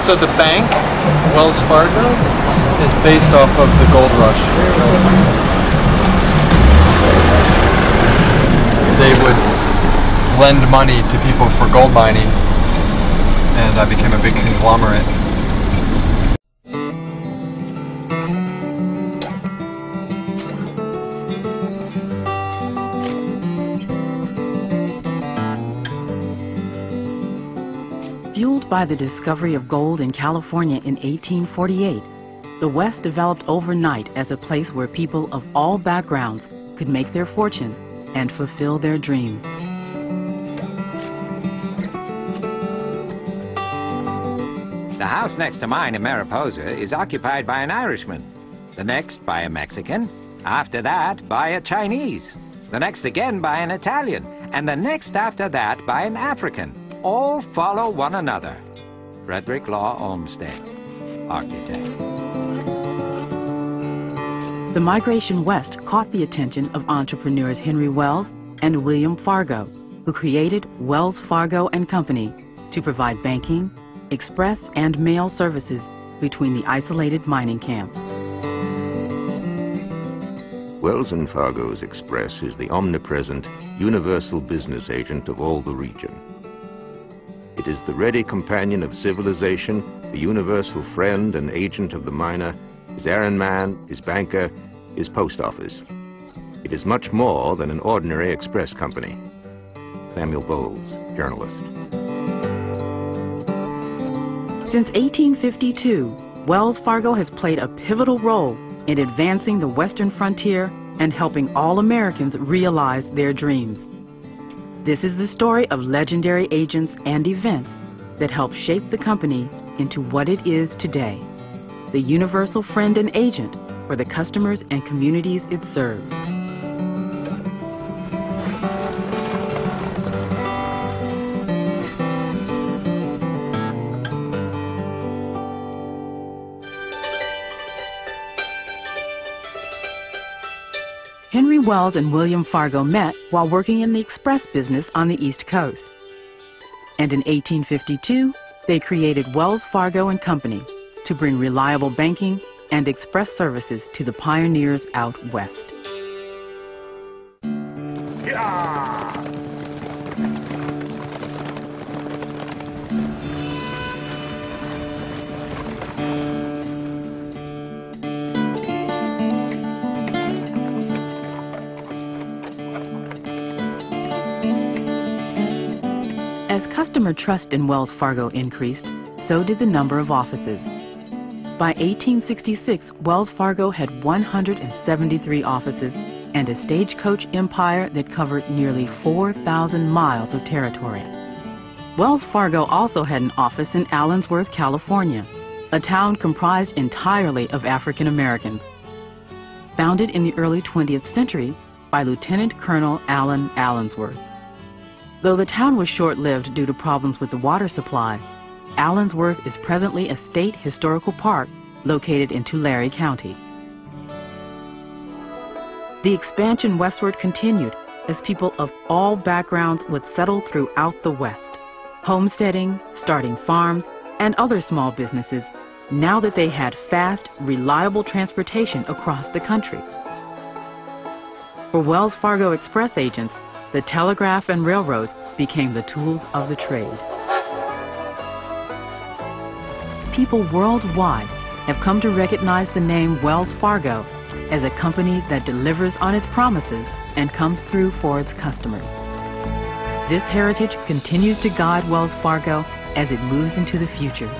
So the bank, Wells Fargo, is based off of the gold rush. They would lend money to people for gold mining, and I became a big conglomerate. Fueled by the discovery of gold in California in 1848, the West developed overnight as a place where people of all backgrounds could make their fortune and fulfill their dreams. The house next to mine in Mariposa is occupied by an Irishman, the next by a Mexican, after that by a Chinese, the next again by an Italian, and the next after that by an African. All follow one another. Frederick Law Olmsted, architect. The migration west caught the attention of entrepreneurs Henry Wells and William Fargo, who created Wells Fargo and Company to provide banking, express and mail services between the isolated mining camps. Wells & Fargo's Express is the omnipresent, universal business agent of all the region. It is the ready companion of civilization, the universal friend and agent of the miner, his errand man, his banker, his post office. It is much more than an ordinary express company. Samuel Bowles, journalist. Since 1852, Wells Fargo has played a pivotal role in advancing the western frontier and helping all Americans realize their dreams. This is the story of legendary agents and events that help shape the company into what it is today, the universal friend and agent for the customers and communities it serves. Henry Wells and William Fargo met while working in the express business on the East Coast. And in 1852, they created Wells Fargo and Company to bring reliable banking and express services to the pioneers out west. As customer trust in Wells Fargo increased, so did the number of offices. By 1866, Wells Fargo had 173 offices and a stagecoach empire that covered nearly 4,000 miles of territory. Wells Fargo also had an office in Allensworth, California, a town comprised entirely of African Americans. Founded in the early 20th century by Lieutenant Colonel Allen Allensworth. Though the town was short-lived due to problems with the water supply, Allensworth is presently a state historical park located in Tulare County. The expansion westward continued as people of all backgrounds would settle throughout the West, homesteading, starting farms, and other small businesses now that they had fast, reliable transportation across the country. For Wells Fargo Express agents, the telegraph and railroads became the tools of the trade. People worldwide have come to recognize the name Wells Fargo as a company that delivers on its promises and comes through for its customers. This heritage continues to guide Wells Fargo as it moves into the future,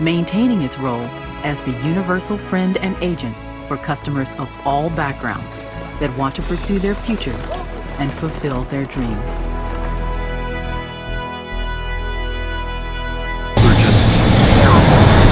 maintaining its role as the universal friend and agent for customers of all backgrounds that want to pursue their future and fulfill their dreams. We're just terrible.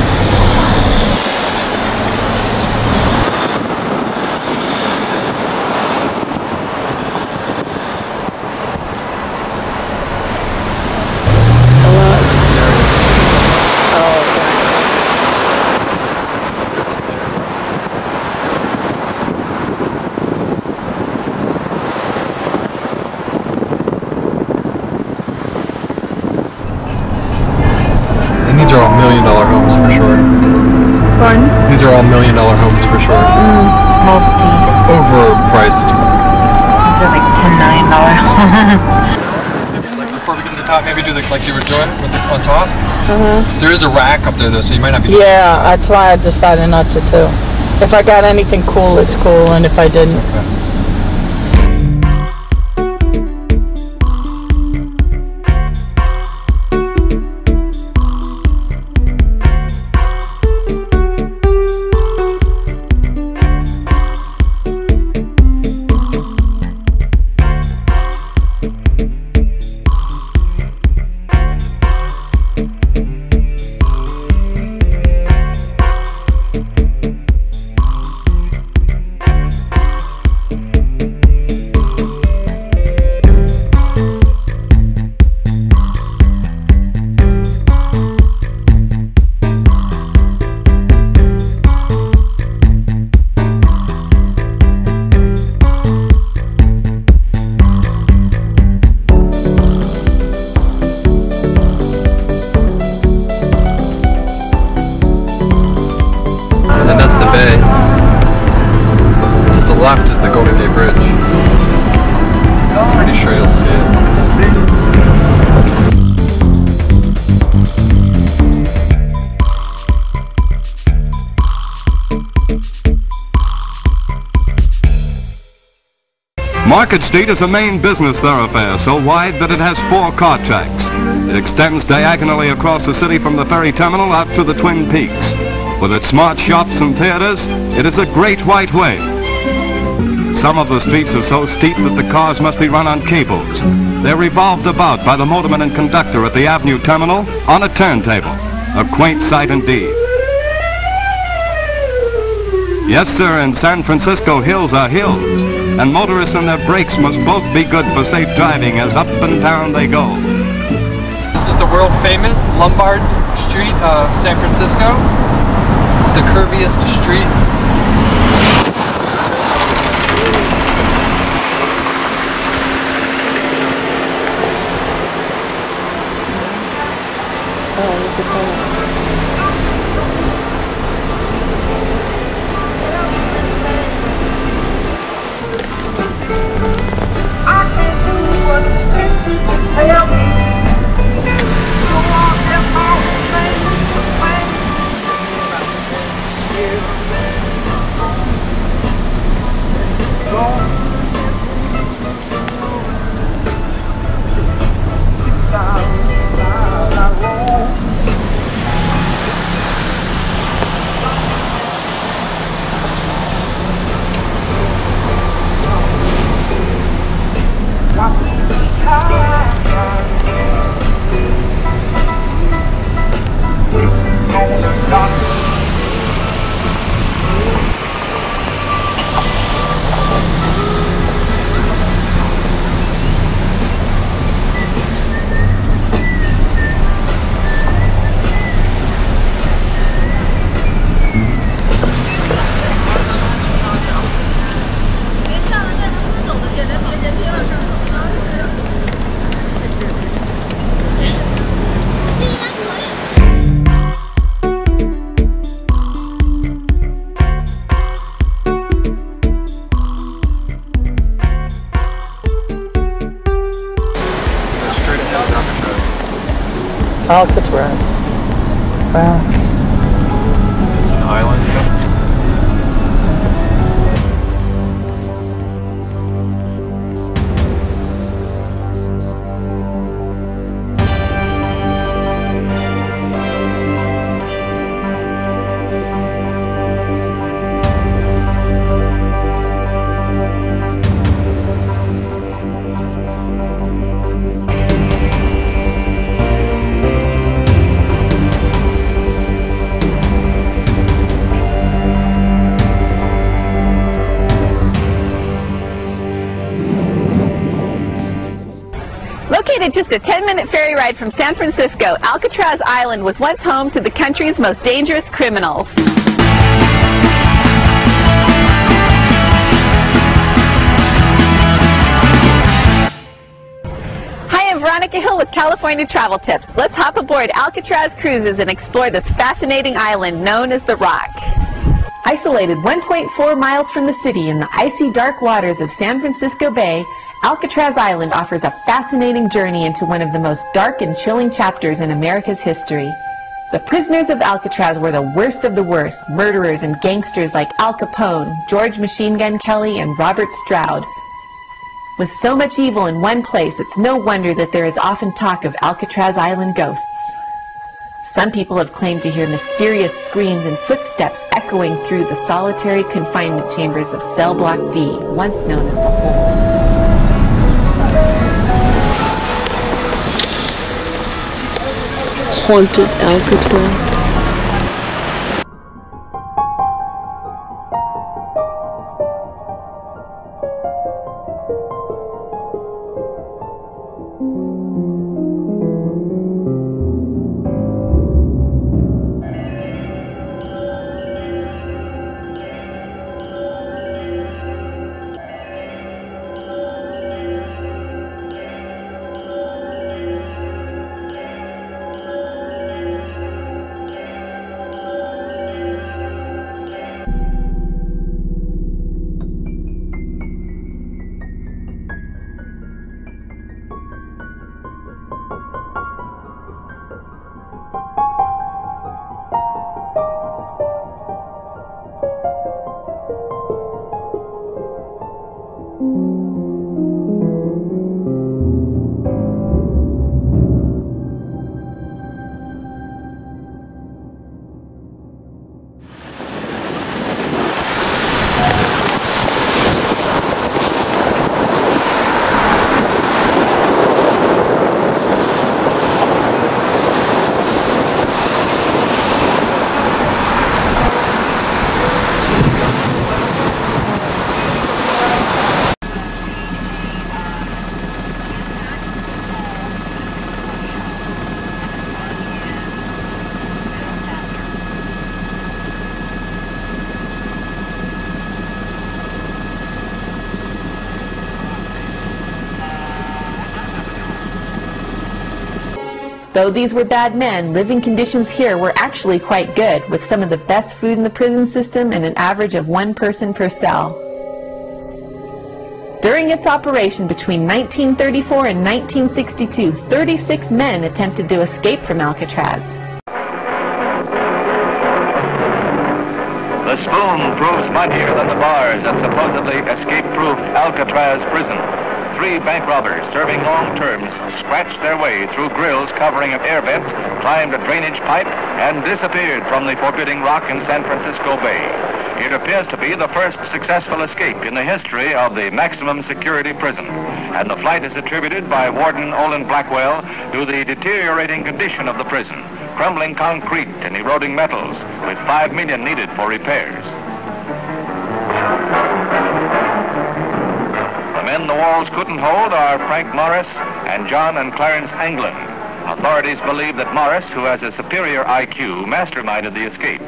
These are all $1 million homes for sure. Multi. Overpriced. These are like $10 million homes. Like before we get to the top, maybe do like you were doing with on top. There is a rack up there though, so you might not be. Yeah, that's why I decided not to too. If I got anything cool, it's cool, and if I didn't. Okay. And that's the bay. To the left is the Golden Gate Bridge. I'm pretty sure you'll see it. Market Street is a main business thoroughfare so wide that it has 4 car tracks. It extends diagonally across the city from the ferry terminal out to the Twin Peaks. With its smart shops and theaters, it is a great white way. Some of the streets are so steep that the cars must be run on cables. They're revolved about by the motorman and conductor at the Avenue terminal on a turntable. A quaint sight indeed. Yes, sir, in San Francisco, hills are hills, and motorists and their brakes must both be good for safe driving as up and down they go. This is the world famous Lombard Street of San Francisco. It's the curviest street. Oh, look at that. Alcatraz. Wow. It's an island. Located just a 10-minute ferry ride from San Francisco, Alcatraz Island was once home to the country's most dangerous criminals. Hi, I'm Veronica Hill with California Travel Tips. Let's hop aboard Alcatraz Cruises and explore this fascinating island known as The Rock. Isolated 1.4 miles from the city in the icy dark waters of San Francisco Bay, Alcatraz Island offers a fascinating journey into one of the most dark and chilling chapters in America's history. The prisoners of Alcatraz were the worst of the worst, murderers and gangsters like Al Capone, George Machine Gun Kelly, and Robert Stroud. With so much evil in one place, it's no wonder that there is often talk of Alcatraz Island ghosts. Some people have claimed to hear mysterious screams and footsteps echoing through the solitary confinement chambers of Cell Block D, once known as the Hole. Haunted Alcatraz. Though these were bad men, living conditions here were actually quite good, with some of the best food in the prison system and an average of 1 person per cell. During its operation between 1934 and 1962, 36 men attempted to escape from Alcatraz. The spoon proves mightier than the bars at supposedly escape-proof Alcatraz prison. 3 bank robbers serving long terms scratched their way through grills covering an air vent, climbed a drainage pipe, and disappeared from the forbidding rock in San Francisco Bay. It appears to be the first successful escape in the history of the maximum security prison, and the flight is attributed by Warden Olin Blackwell to the deteriorating condition of the prison, crumbling concrete and eroding metals, with $5 million needed for repairs. The men the walls couldn't hold are Frank Morris and John and Clarence Anglin. Authorities believe that Morris, who has a superior IQ, masterminded the escape.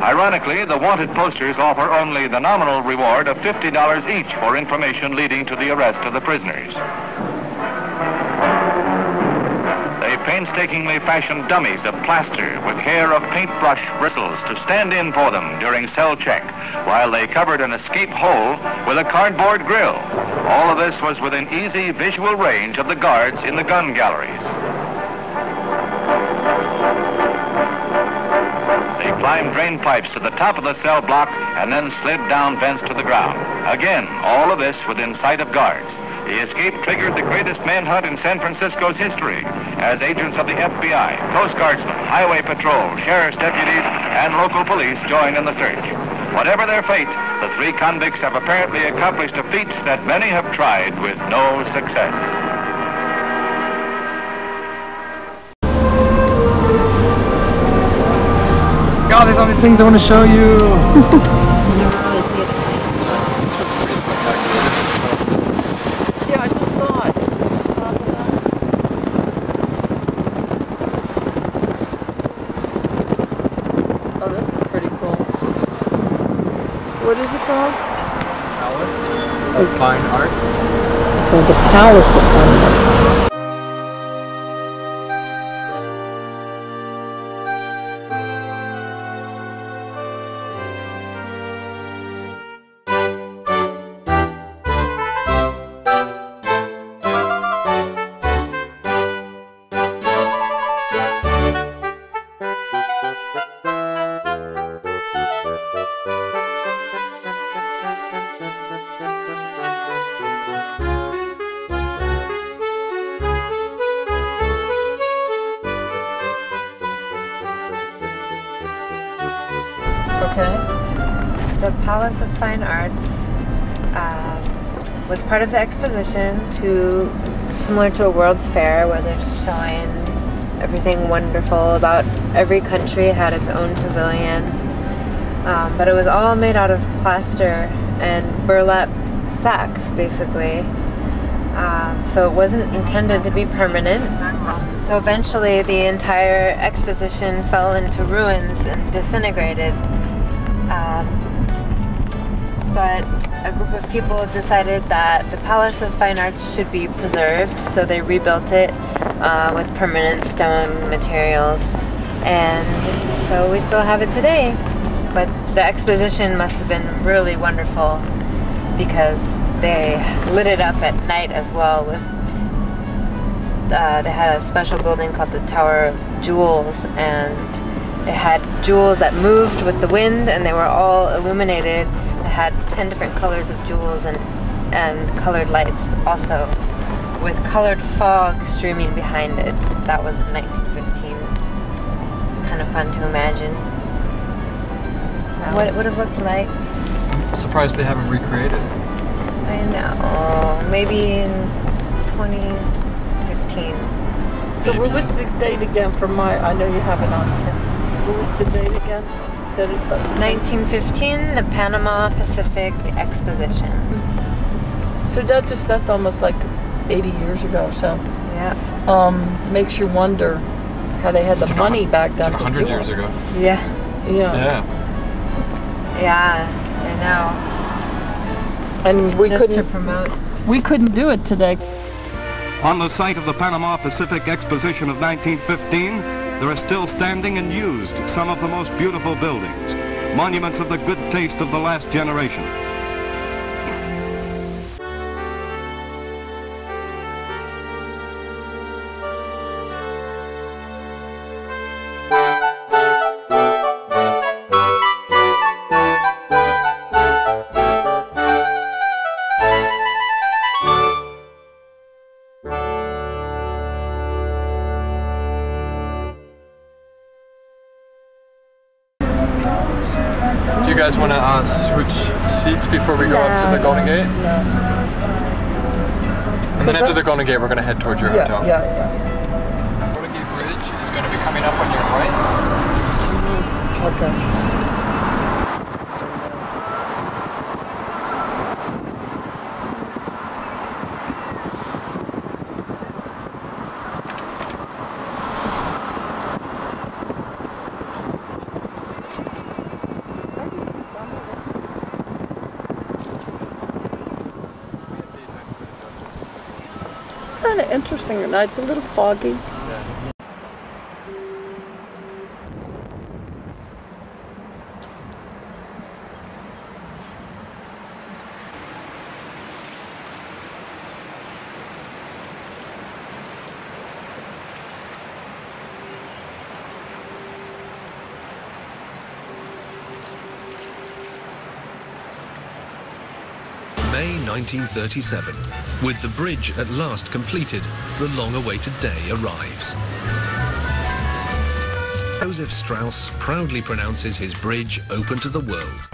Ironically, the wanted posters offer only the nominal reward of $50 each for information leading to the arrest of the prisoners. They painstakingly fashioned dummies of plaster with hair of paintbrush bristles to stand in for them during cell check, while they covered an escape hole with a cardboard grill. All of this was within easy visual range of the guards in the gun galleries. They climbed drain pipes to the top of the cell block and then slid down vents to the ground. Again, all of this within sight of guards. The escape triggered the greatest manhunt in San Francisco's history, as agents of the FBI, Coast Guardsmen, Highway Patrol, sheriff's deputies, and local police joined in the search. Whatever their fate, the 3 convicts have apparently accomplished a feat that many have tried with no success. God, there's all these things I want to show you. Yeah, I just saw it. Oh, this is pretty cool. What is it called? Palace of Fine Arts. Called the Palace of Fine Arts. Okay. The Palace of Fine Arts was part of the exposition similar to a World's Fair, where they're showing everything wonderful about every country. Had its own pavilion, but it was all made out of plaster and burlap sacks, basically. So it wasn't intended to be permanent. So eventually the entire exposition fell into ruins and disintegrated. But a group of people decided that the Palace of Fine Arts should be preserved, so they rebuilt it with permanent stone materials. And so we still have it today. But the exposition must have been really wonderful because they lit it up at night as well with they had a special building called the Tower of Jewels, and it had jewels that moved with the wind, and they were all illuminated. It had 10 different colors of jewels and colored lights also, with colored fog streaming behind it. That was in 1915. It's kind of fun to imagine what it would have looked like. I'm surprised they haven't recreated it. I know. Maybe in 2015. So what was the date again for I know you have it on here. What was the date again? 1915, the Panama Pacific Exposition. So that's almost like 80 years ago, so. Yeah. Makes you wonder how they had the money back then. It's like 100 years ago. Yeah. Yeah. Yeah, I know. And we Just couldn't to promote. We couldn't do it today. On the site of the Panama Pacific Exposition of 1915, there are still standing and used some of the most beautiful buildings, monuments of the good taste of the last generation. Do you guys want to switch seats before we go up to the Golden Gate? No. And then after the Golden Gate, we're going to head towards your hotel. Yeah. Golden Gate Bridge is going to be coming up on your right. Okay. Kind of interesting at night. It's a little foggy. May 1937. With the bridge at last completed, the long-awaited day arrives. Joseph Strauss proudly pronounces his bridge open to the world.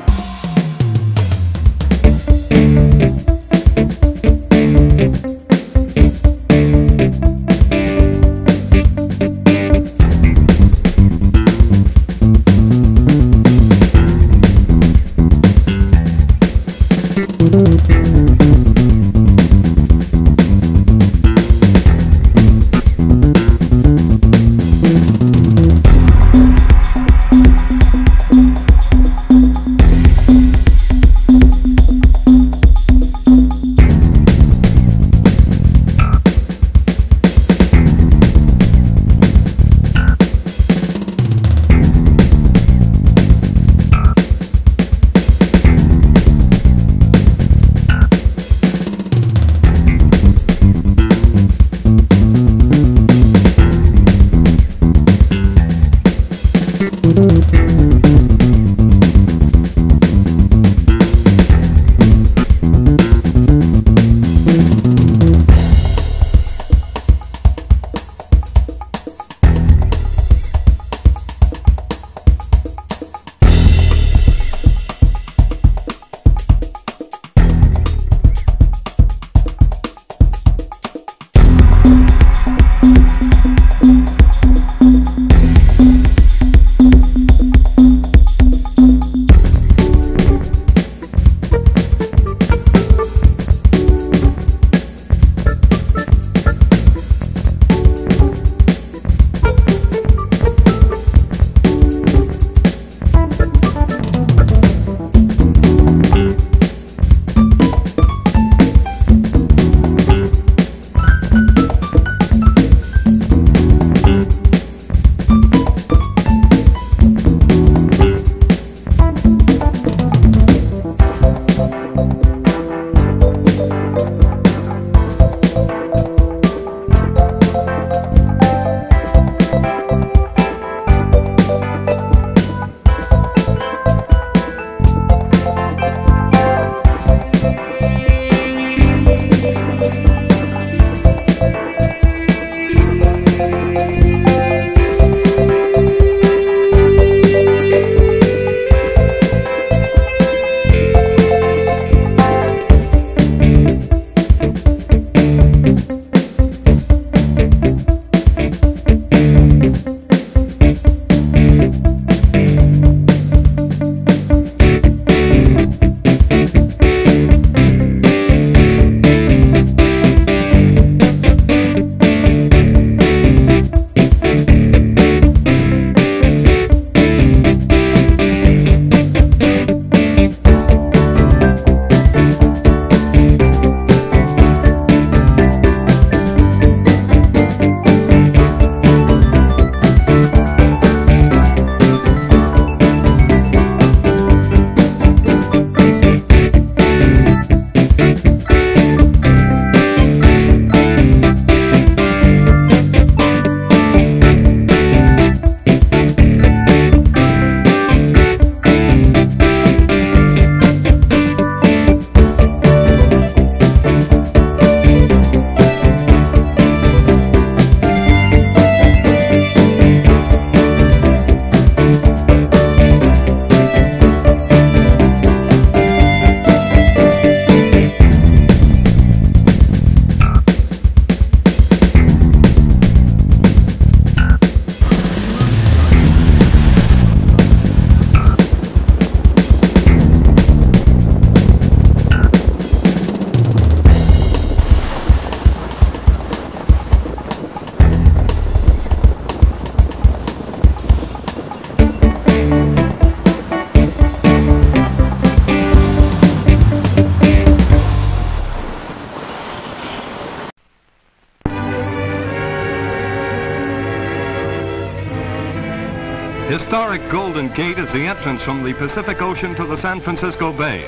Historic Golden Gate is the entrance from the Pacific Ocean to the San Francisco Bay.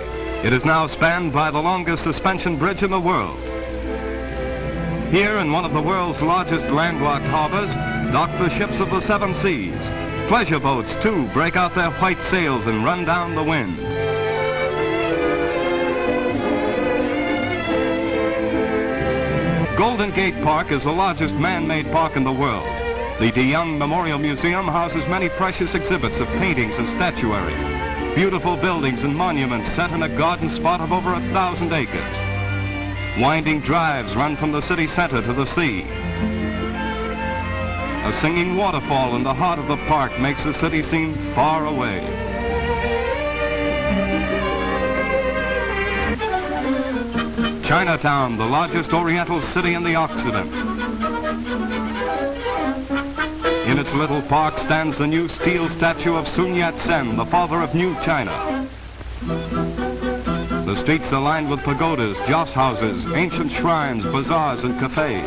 It is now spanned by the longest suspension bridge in the world. Here, in one of the world's largest landlocked harbors, dock the ships of the seven seas. Pleasure boats, too, break out their white sails and run down the wind. Golden Gate Park is the largest man-made park in the world. The DeYoung Memorial Museum houses many precious exhibits of paintings and statuary. Beautiful buildings and monuments set in a garden spot of over 1,000 acres. Winding drives run from the city center to the sea. A singing waterfall in the heart of the park makes the city seem far away. Chinatown, the largest Oriental city in the Occident. In its little park stands the new steel statue of Sun Yat-sen, the father of New China. The streets are lined with pagodas, joss houses, ancient shrines, bazaars, and cafes.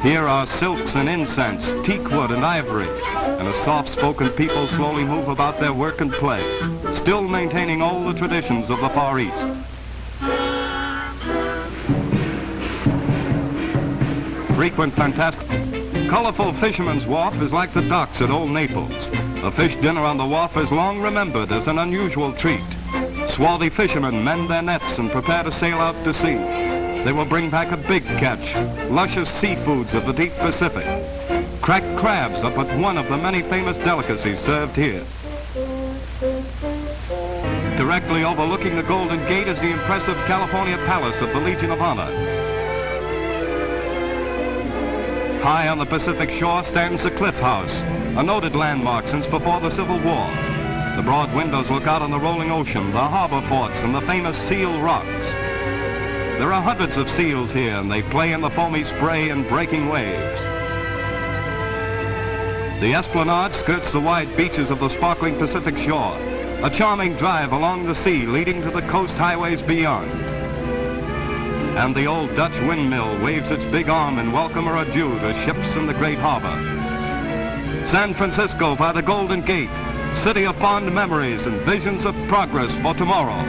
Here are silks and incense, teakwood and ivory, and a soft-spoken people slowly move about their work and play, still maintaining all the traditions of the Far East. Frequent fantastic. Colorful Fisherman's Wharf is like the docks at Old Naples. A fish dinner on the wharf is long remembered as an unusual treat. Swarthy fishermen mend their nets and prepare to sail out to sea. They will bring back a big catch, luscious seafoods of the deep Pacific. Cracked crabs are but one of the many famous delicacies served here. Directly overlooking the Golden Gate is the impressive California Palace of the Legion of Honor. High on the Pacific shore stands the Cliff House, a noted landmark since before the Civil War. The broad windows look out on the rolling ocean, the harbor forts, and the famous Seal Rocks. There are hundreds of seals here, and they play in the foamy spray and breaking waves. The Esplanade skirts the wide beaches of the sparkling Pacific shore, a charming drive along the sea leading to the coast highways beyond. And the old Dutch windmill waves its big arm in welcome or adieu to ships in the great harbor. San Francisco by the Golden Gate, city of fond memories and visions of progress for tomorrow.